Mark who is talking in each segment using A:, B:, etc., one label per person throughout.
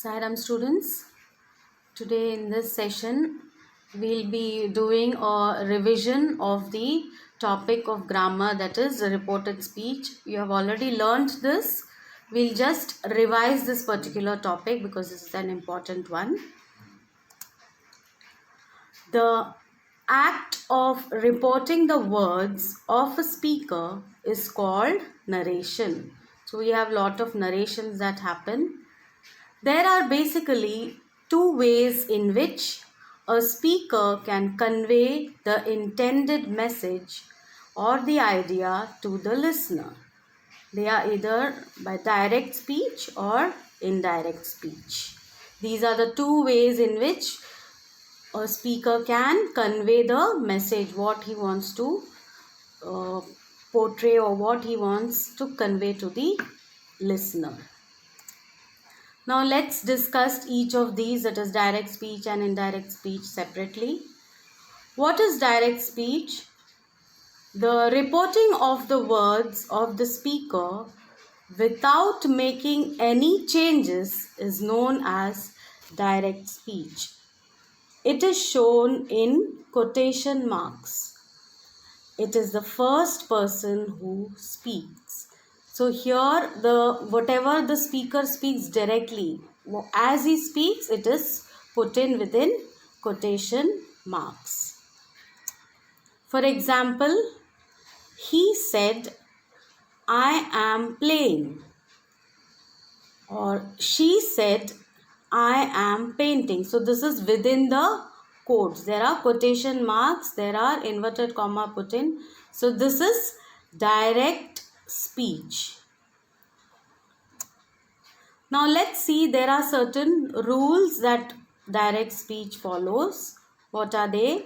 A: Sairam students, today in this session we'll be doing a revision of the topic of grammar, that is reported speech. You have already learned this. We'll just revise this particular topic because this is an important one. The act of reporting the words of a speaker is called narration. So we have a lot of narrations that happen. There are basically two ways in which a speaker can convey the intended message or the idea to the listener. They are either by direct speech or indirect speech. These are the two ways in which a speaker can convey the message, what he wants to portray or what he wants to convey to the listener. Now let's discuss each of these, that is direct speech and indirect speech, separately. What is direct speech? The reporting of the words of the speaker without making any changes is known as direct speech. It is shown in quotation marks. It is the first person who speaks. So here whatever the speaker speaks directly, as he speaks, it is put in within quotation marks. For example, he said, "I am playing," or she said, "I am painting." So this is within the quotes. There are quotation marks, there are inverted comma put in. So this is direct speech. Now let's see, there are certain rules that direct speech follows. What are they?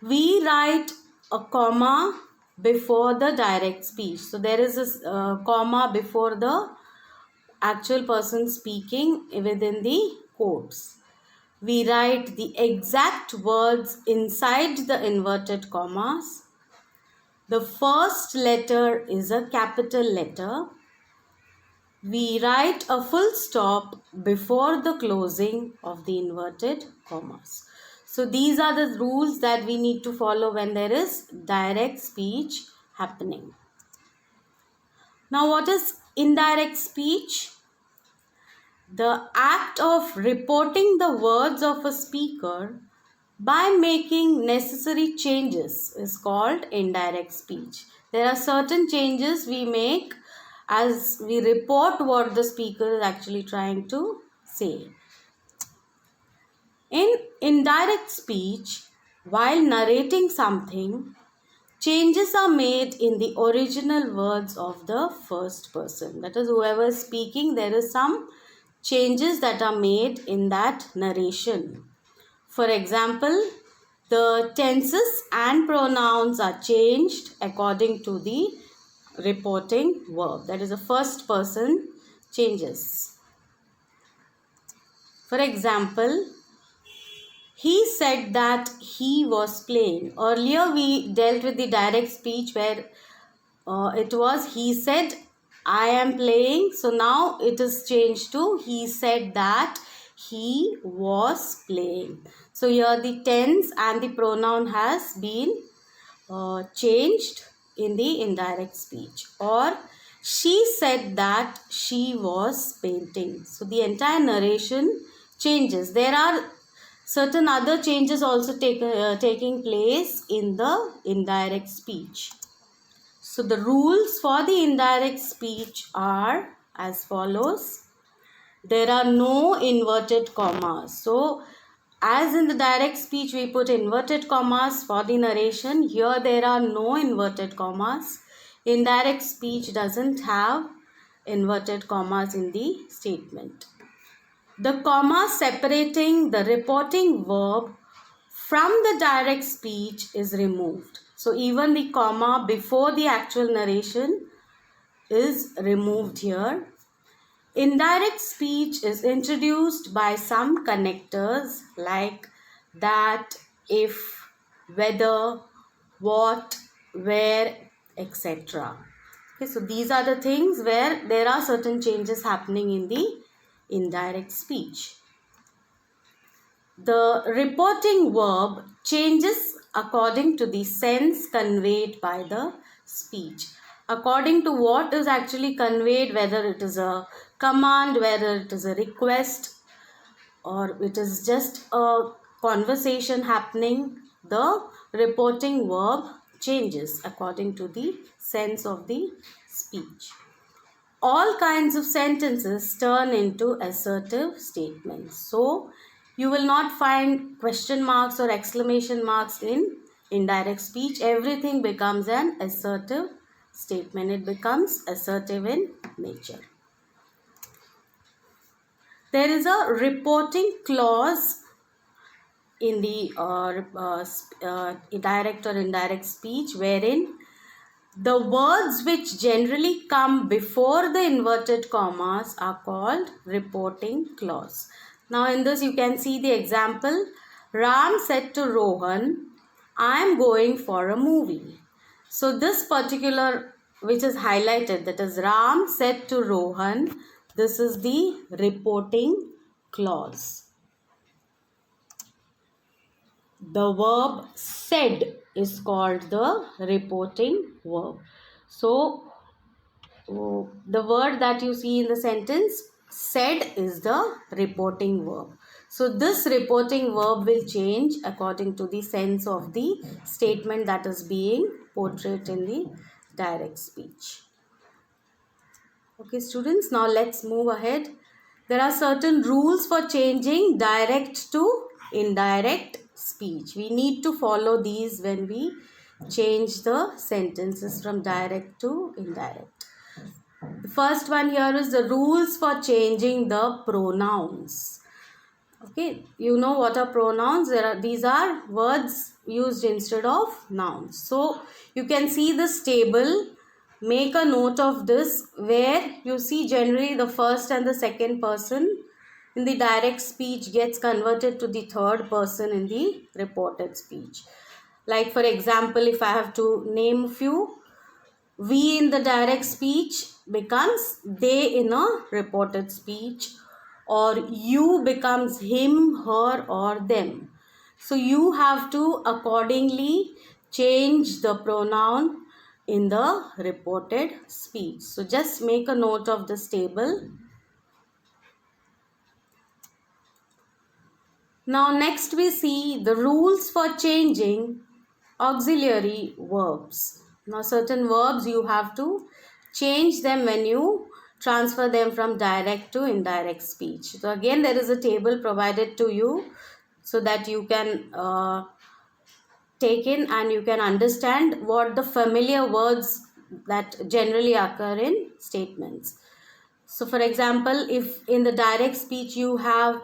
A: We write a comma before the direct speech. So there is a comma before the actual person speaking within the quotes. We write the exact words inside the inverted commas. The first letter is a capital letter. We write a full stop before the closing of the inverted commas. So these are the rules that we need to follow when there is direct speech happening. Now what is indirect speech? The act of reporting the words of a speaker by making necessary changes is called indirect speech. There are certain changes we make as we report what the speaker is actually trying to say. In indirect speech, while narrating something, changes are made in the original words of the first person. That is, whoever is speaking, there is some changes that are made in that narration. For example, the tenses and pronouns are changed according to the reporting verb. That is, the first person changes. For example, he said that he was playing. Earlier we dealt with the direct speech where it was he said, "I am playing." So now it is changed to he said that he was playing. So here the tense and the pronoun has been changed in the indirect speech. Or she said that she was painting. So the entire narration changes. There are certain other changes also taking place in the indirect speech. So the rules for the indirect speech are as follows. There are no inverted commas. So as in the direct speech we put inverted commas for the narration, here there are no inverted commas. Indirect speech doesn't have inverted commas in the statement. The comma separating the reporting verb from the direct speech is removed. So even the comma before the actual narration is removed here. Indirect speech is introduced by some connectors like that, if, whether, what, where, etc. Okay, so these are the things where there are certain changes happening in the indirect speech. The reporting verb changes according to the sense conveyed by the speech. According to what is actually conveyed, whether it is a command, whether it is a request, or it is just a conversation happening, the reporting verb changes according to the sense of the speech. All kinds of sentences turn into assertive statements. So, you will not find question marks or exclamation marks in indirect speech. Everything becomes an assertive statement. It becomes assertive in nature. There is a reporting clause in the direct or indirect speech, wherein the words which generally come before the inverted commas are called reporting clause. Now in this you can see the example. Ram said to Rohan, I am going for a movie. So this particular which is highlighted, that is Ram said to Rohan, this is the reporting clause. The verb said is called the reporting verb. So, the word that you see in the sentence, said, is the reporting verb. So, this reporting verb will change according to the sense of the statement that is being portrayed in the direct speech. Okay, students, now let's move ahead. There are certain rules for changing direct to indirect speech. We need to follow these when we change the sentences from direct to indirect. The first one here is the rules for changing the pronouns. Okay, you know what are pronouns? These are words used instead of nouns. So you can see this table. Make a note of this, where you see generally the first and the second person in the direct speech gets converted to the third person in the reported speech. Like for example, if I have to name a few, we in the direct speech becomes they in a reported speech, or you becomes him, her, or them. So you have to accordingly change the pronoun in the reported speech. So just make a note of this table. Now next we see the rules for changing auxiliary verbs. Now certain verbs you have to change them when you transfer them from direct to indirect speech. So again there is a table provided to you so that you can take in and you can understand what the familiar words that generally occur in statements. So for example, if in the direct speech you have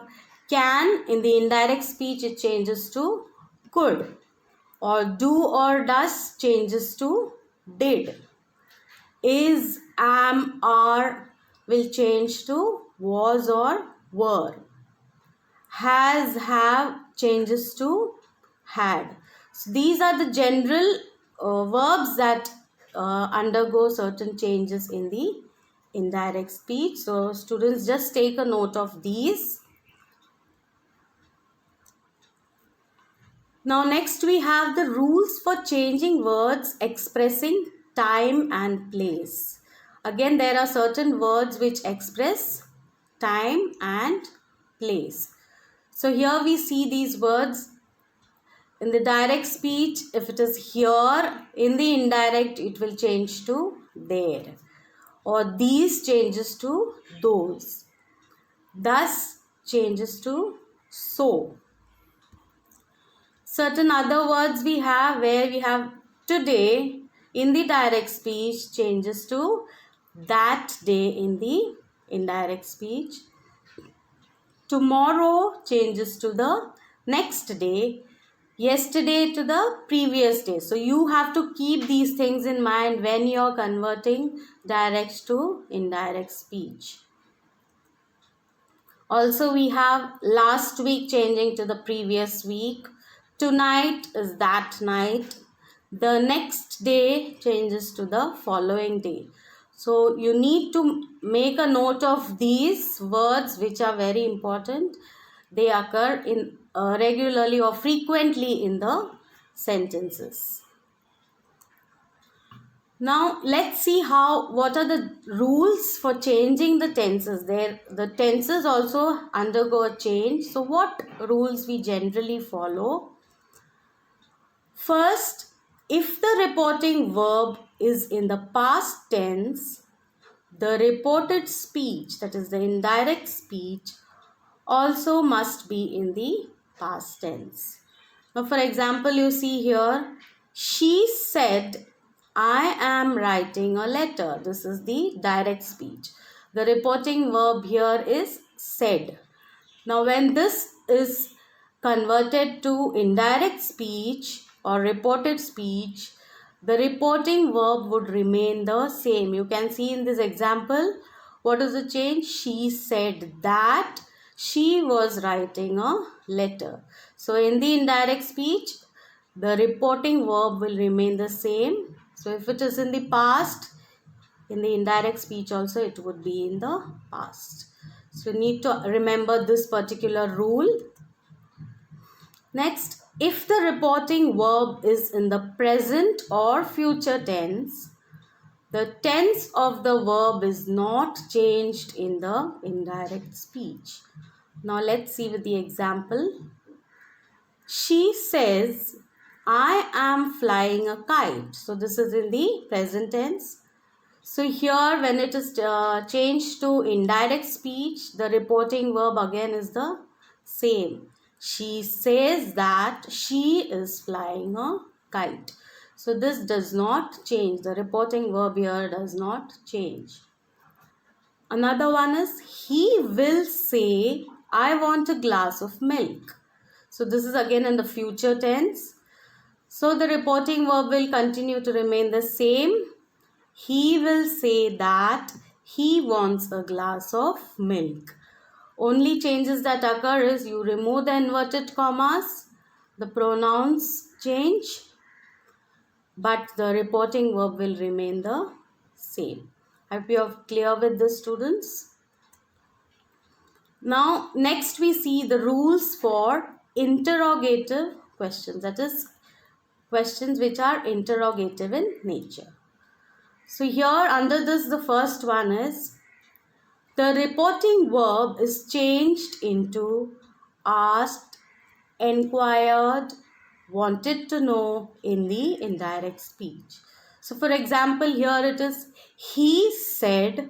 A: can, in the indirect speech it changes to could, or do or does changes to did. Is, am, are will change to was or were. Has, have changes to had. So these are the general verbs that undergo certain changes in the indirect speech. So students, just take a note of these. Now next we have the rules for changing words expressing time and place. Again there are certain words which express time and place. So here we see these words. In the direct speech, if it is here, in the indirect it will change to there, or these changes to those, thus changes to so. Certain other words we have, where we have today in the direct speech changes to that day in the indirect speech. Tomorrow changes to the next day. Yesterday to the previous day. So you have to keep these things in mind when you are converting direct to indirect speech. Also we have last week changing to the previous week. Tonight is that night. The next day changes to the following day. So you need to make a note of these words which are very important. They occur in regularly or frequently in the sentences. Now let's see what are the rules for changing the tenses. The tenses also undergo a change. So what rules we generally follow? First, if the reporting verb is in the past tense, the reported speech, that is the indirect speech, also must be in the past tense. Now, for example, you see here, she said, I am writing a letter. This is the direct speech. The reporting verb here is said. Now, when this is converted to indirect speech or reported speech, the reporting verb would remain the same. You can see in this example, what is the change? She said that she was writing a letter. So, in the indirect speech, the reporting verb will remain the same. So, if it is in the past, in the indirect speech also it would be in the past. So, you need to remember this particular rule. Next, if the reporting verb is in the present or future tense, the tense of the verb is not changed in the indirect speech. Now let's see with the example. She says, I am flying a kite. So this is in the present tense. So here when it is changed to indirect speech, the reporting verb again is the same. She says that she is flying a kite. So this does not change. The reporting verb here does not change. Another one is he will say, I want a glass of milk. So this is again in the future tense. So the reporting verb will continue to remain the same. He will say that he wants a glass of milk. Only changes that occur is you remove the inverted commas, the pronouns change, but the reporting verb will remain the same. I hope you are clear with this, students. Now, next we see the rules for interrogative questions, that is, questions which are interrogative in nature. So here under this, the first one is the reporting verb is changed into asked, inquired, wanted to know in the indirect speech. So for example, here it is, he said,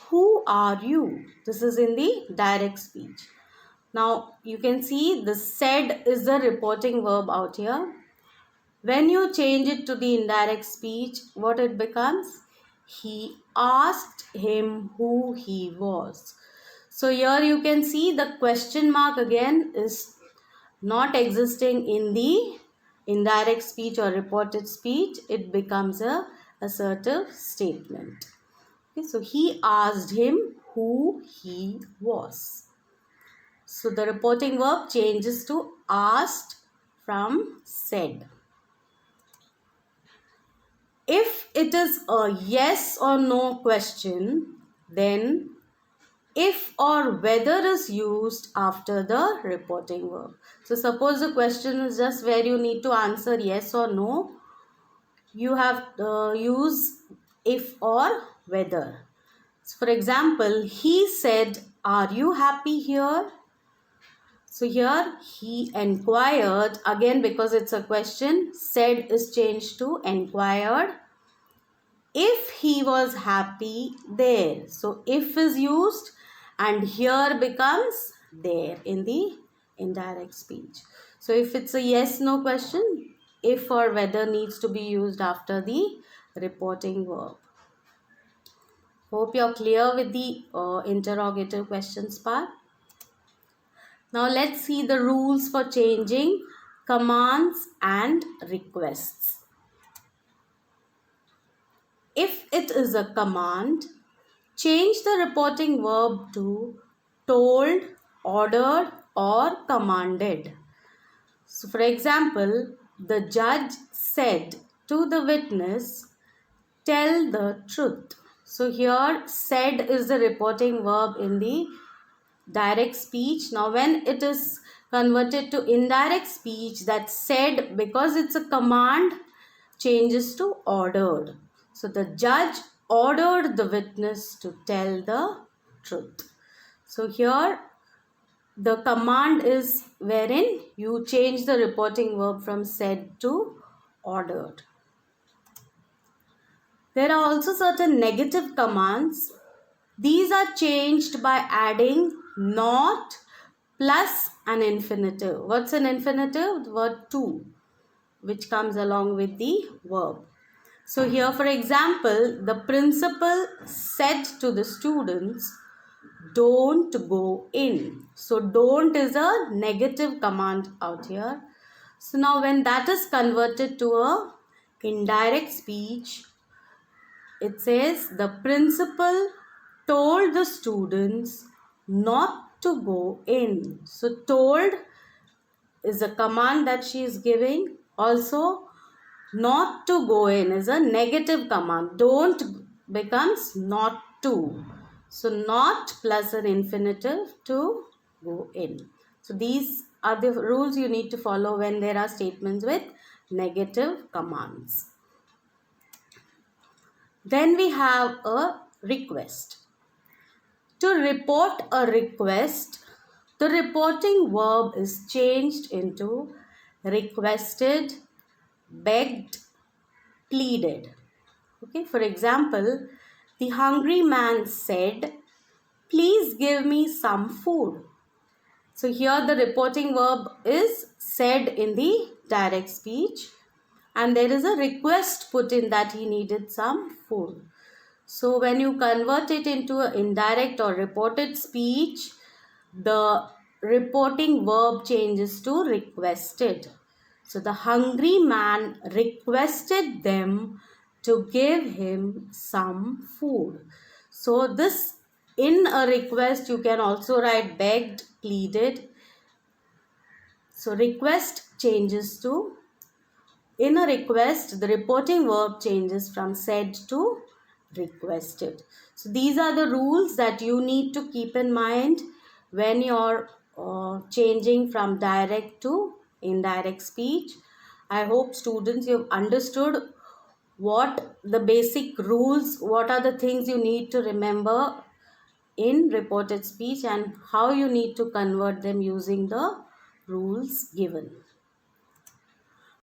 A: who are you? This is in the direct speech. Now you can see the said is the reporting verb out here. When you change it to the indirect speech, what it becomes? He asked him who he was. So here you can see the question mark again is not existing in the indirect speech or reported speech. It becomes a assertive statement. Okay, so he asked him who he was. So the reporting verb changes to asked from said. If it is a yes or no question, then if or whether is used after the reporting verb. So suppose the question is just where you need to answer yes or no, you have to use if or whether. So for example, he said, are you happy here? So here he enquired, again because it's a question, said is changed to enquired, if he was happy there. So if is used and here becomes there in the indirect speech. So if it's a yes no question, if or whether needs to be used after the reporting verb. Hope you're clear with the interrogative questions part. Now let's see the rules for changing commands and requests. If it is a command, change the reporting verb to told, ordered, or commanded. So, for example, the judge said to the witness, tell the truth. So here said is the reporting verb in the direct speech. Now when it is converted to indirect speech, that said, because it's a command, changes to ordered. So the judge ordered the witness to tell the truth. So here the command is wherein you change the reporting verb from said to ordered. There are also certain negative commands. These are changed by adding not plus an infinitive. What's an infinitive? The word to, which comes along with the verb. So here, for example, the principal said to the students, don't go in. So don't is a negative command out here. So now when that is converted to a indirect speech, it says the principal told the students not to go in. So told is a command that she is giving. Also, not to go in is a negative command. Don't becomes not to. So not plus an infinitive to go in. So these are the rules you need to follow when there are statements with negative commands. Then we have a request. To report a request, the reporting verb is changed into requested, begged, pleaded. Okay, for example, the hungry man said, please give me some food. So here the reporting verb is said in the direct speech, and there is a request put in that he needed some food. So when you convert it into an indirect or reported speech, the reporting verb changes to requested. So the hungry man requested them to give him some food. So this, in a request, you can also write begged, pleaded. So request changes to, in a request, the reporting verb changes from said to requested. So these are the rules that you need to keep in mind when you're changing from direct to indirect speech. I hope students, you've understood what the basic rules, what are the things you need to remember in reported speech and how you need to convert them using the rules given.